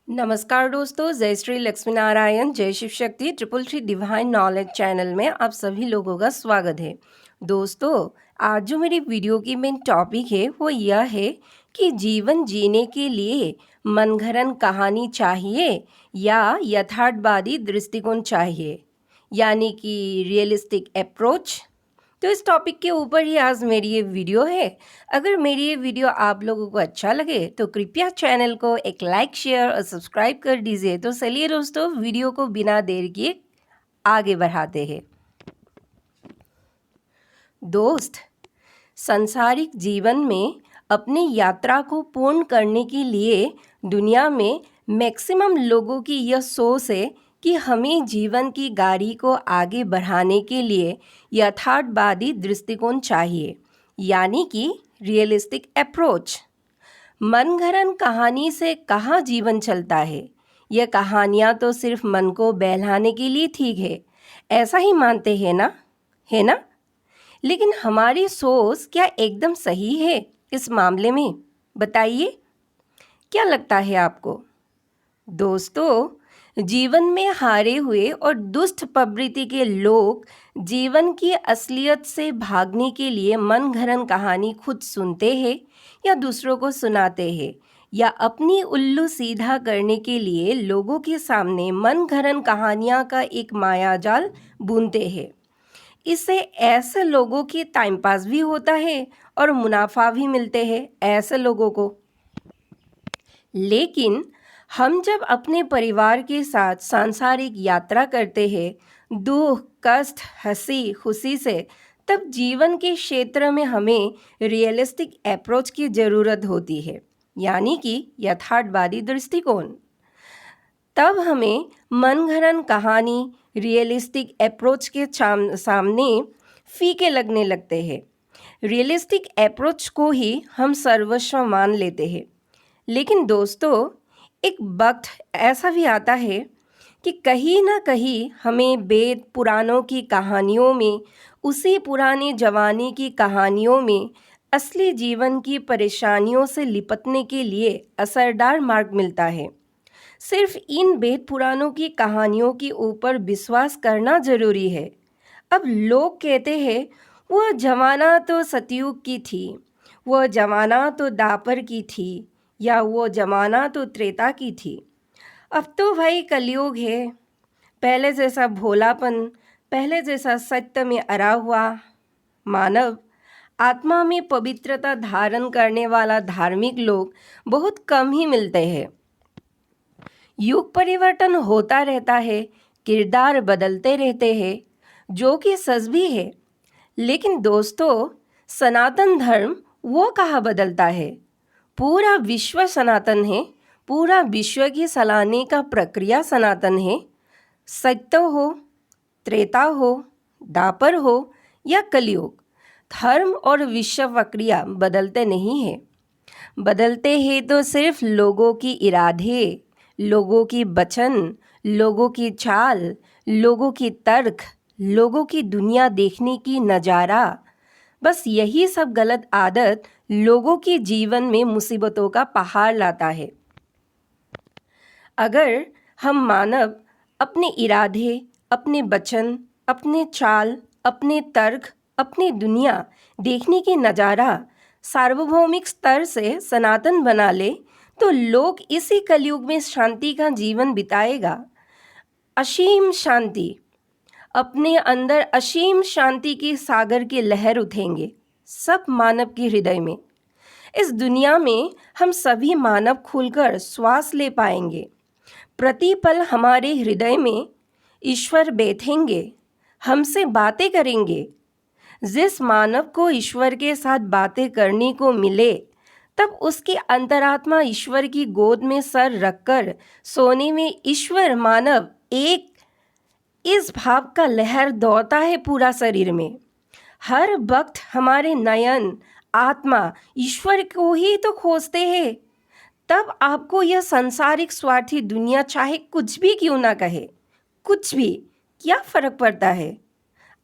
नमस्कार दोस्तों, जय श्री लक्ष्मी नारायण, जय Shiv Shakti, triple three divine knowledge channel में आप सभी लोगों का स्वागत है। दोस्तों, आज जो मेरी वीडियो की मेन टॉपिक है वो यह है कि जीवन जीने के लिए मनगढ़ंत कहानी चाहिए या यथार्थवादी दृष्टिकोण चाहिए, यानी कि रियलिस्टिक अप्रोच। तो इस टॉपिक के ऊपर ही आज मेरी ये वीडियो है। अगर मेरी ये वीडियो आप लोगों को अच्छा लगे तो कृपया चैनल को एक लाइक, शेयर और सब्सक्राइब कर दीजिए। तो चलिए दोस्तों, वीडियो को बिना देर किए आगे बढ़ाते हैं। दोस्त, सांसारिक जीवन में अपनी यात्रा को पूर्ण करने के लिए दुनिया में मैक्सिमम लोगों की यह सोच है कि हमें जीवन की गाड़ी को आगे बढ़ाने के लिए यथार्थवादी दृष्टिकोण चाहिए, यानी कि रियलिस्टिक अप्रोच। मनगढ़ंत कहानी से कहाँ जीवन चलता है। यह कहानियाँ तो सिर्फ मन को बहलाने के लिए ठीक है, ऐसा ही मानते हैं ना, है ना? लेकिन हमारी सोच क्या एकदम सही है इस मामले में? बताइए, क्या लगता है आपको? दोस्तों, जीवन में हारे हुए और दुष्ट प्रवृत्ति के लोग जीवन की असलियत से भागने के लिए मनगढ़ंत कहानी खुद सुनते हैं या दूसरों को सुनाते हैं, या अपनी उल्लू सीधा करने के लिए लोगों के सामने मनगढ़ंत कहानियाँ का एक मायाजाल बुनते हैं। इससे ऐसे लोगों की टाइम पास भी होता है और मुनाफा भी मिलते हैं ऐसे लोगों को। लेकिन हम जब अपने परिवार के साथ सांसारिक यात्रा करते हैं, दुख, कष्ट, हंसी खुशी से, तब जीवन के क्षेत्र में हमें रियलिस्टिक अप्रोच की ज़रूरत होती है, यानी कि यथार्थवादी दृष्टिकोण। तब हमें मनगढ़ंत कहानी रियलिस्टिक अप्रोच के सामने फीके लगने लगते हैं। रियलिस्टिक अप्रोच को ही हम सर्वस्व मान लेते हैं। लेकिन दोस्तों, एक वक्त ऐसा भी आता है कि कहीं ना कहीं हमें वेद पुराणों की कहानियों में, उसी पुराने जमाने की कहानियों में असली जीवन की परेशानियों से निपटने के लिए असरदार मार्ग मिलता है। सिर्फ इन वेद पुराणों की कहानियों के ऊपर विश्वास करना जरूरी है। अब लोग कहते हैं वह जमाना तो सतयुग की थी, वह जमाना तो द्वापर की थी, या वो जमाना तो त्रेता की थी। अब तो भाई कलयुग है। पहले जैसा भोलापन, पहले जैसा सत्य में अरा हुआ मानव, आत्मा में पवित्रता धारण करने वाला धार्मिक लोग बहुत कम ही मिलते हैं। युग परिवर्तन होता रहता है, किरदार बदलते रहते हैं, जो कि सच भी है। लेकिन दोस्तों, सनातन धर्म वो कहाँ बदलता है? पूरा विश्व सनातन है, पूरा विश्व की चलाने का प्रक्रिया सनातन है। सत्य हो, त्रेता हो, द्वापर हो या कलयुग, धर्म और विश्व प्रक्रिया बदलते नहीं हैं। बदलते हैं तो सिर्फ लोगों की इरादे, लोगों की वचन, लोगों की चाल, लोगों की तर्क, लोगों की दुनिया देखने की नज़ारा। बस यही सब गलत आदत लोगों के जीवन में मुसीबतों का पहाड़ लाता है। अगर हम मानव अपने इरादे, अपने वचन, अपने चाल, अपने तर्क, अपनी दुनिया देखने की नज़ारा सार्वभौमिक स्तर से सनातन बना ले, तो लोग इसी कलयुग में शांति का जीवन बिताएगा। असीम शांति, अपने अंदर असीम शांति की सागर की लहर उठेंगे सब मानव के हृदय में। इस दुनिया में हम सभी मानव खुलकर श्वास ले पाएंगे। प्रतिपल हमारे हृदय में ईश्वर बैठेंगे, हमसे बातें करेंगे। जिस मानव को ईश्वर के साथ बातें करने को मिले, तब उसकी अंतरात्मा ईश्वर की गोद में सर रखकर सोने में ईश्वर मानव एक, इस भाव का लहर दौड़ता है पूरा शरीर में। हर वक्त हमारे नयन, आत्मा ईश्वर को ही तो खोजते हैं। तब आपको यह संसारिक स्वार्थी दुनिया चाहे कुछ भी क्यों ना कहे, कुछ भी, क्या फर्क पड़ता है?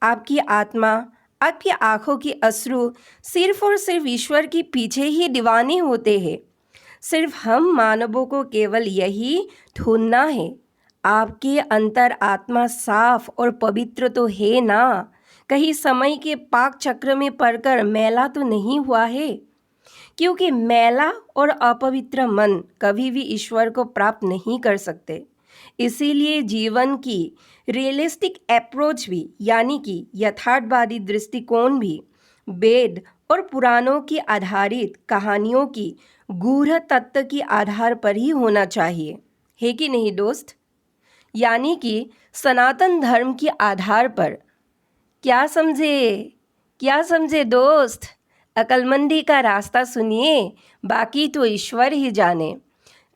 आपकी आत्मा, आपकी आंखों की अश्रु सिर्फ और सिर्फ ईश्वर के पीछे ही दीवाने होते हैं। सिर्फ हम मानवों को केवल यही ढूंढना है। आपके अंतर आत्मा साफ और पवित्र तो है ना? कहीं समय के पाक चक्र में पड़कर मैला तो नहीं हुआ है? क्योंकि मैला और अपवित्र मन कभी भी ईश्वर को प्राप्त नहीं कर सकते। इसीलिए जीवन की रियलिस्टिक अप्रोच भी, यानी कि यथार्थवादी दृष्टिकोण भी, वेद और पुराणों की आधारित कहानियों की गूढ़ तत्व के आधार पर ही होना चाहिए, है कि नहीं दोस्त? यानी कि सनातन धर्म के आधार पर। क्या समझे? क्या समझे दोस्त? अक्लमंदी का रास्ता सुनिए, बाकी तो ईश्वर ही जाने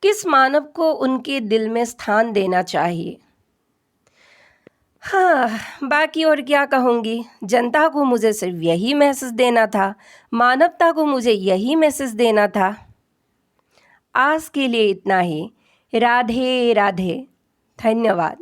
किस मानव को उनके दिल में स्थान देना चाहिए। हाँ, बाकी और क्या कहूँगी। जनता को मुझे सिर्फ यही मैसेज देना था, मानवता को मुझे यही मैसेज देना था। आज के लिए इतना ही। राधे राधे। धन्यवाद।